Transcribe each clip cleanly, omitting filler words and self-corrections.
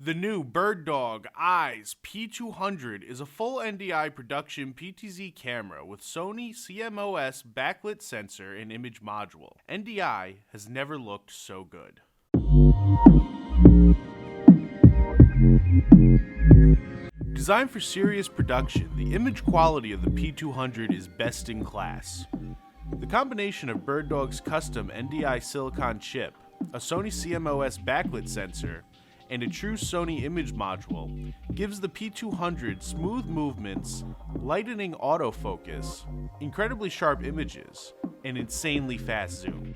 The new BirdDog EYES P200 is a full NDI Production PTZ camera with Sony CMOS backlit sensor and image module. NDI has never looked so good. Designed for serious production, the image quality of the P200 is best in class. The combination of BirdDog's custom NDI silicon chip, a Sony CMOS backlit sensor, and a true Sony image module gives the P200 smooth movements, lightening autofocus, incredibly sharp images, and insanely fast zoom.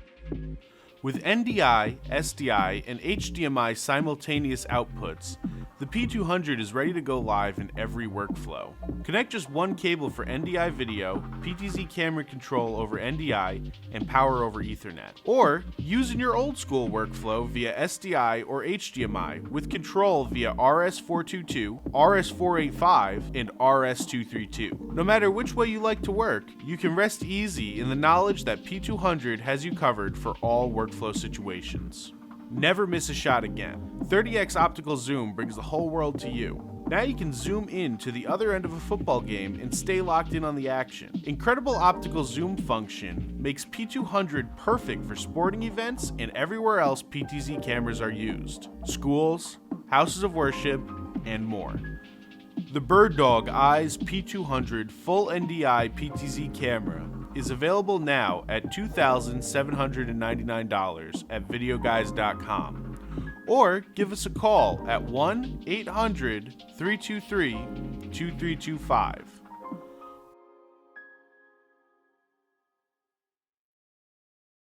With NDI, SDI, and HDMI simultaneous outputs, the P200 is ready to go live in every workflow. Connect just one cable for NDI video, PTZ camera control over NDI, and power over Ethernet. Or use in your old school workflow via SDI or HDMI with control via RS422, RS485, and RS232. No matter which way you like to work, you can rest easy in the knowledge that P200 has you covered for all workflow situations. Never miss a shot again. 30x optical zoom brings the whole world to you. Now you can zoom in to the other end of a football game and stay locked in on the action. Incredible optical zoom function makes P200 perfect for sporting events and everywhere else PTZ cameras are used. Schools, houses of worship, and more. The BirdDog EYES P200 full NDI PTZ camera is available now at $2,799 at Videoguys.com, or give us a call at 1-800-323-2325.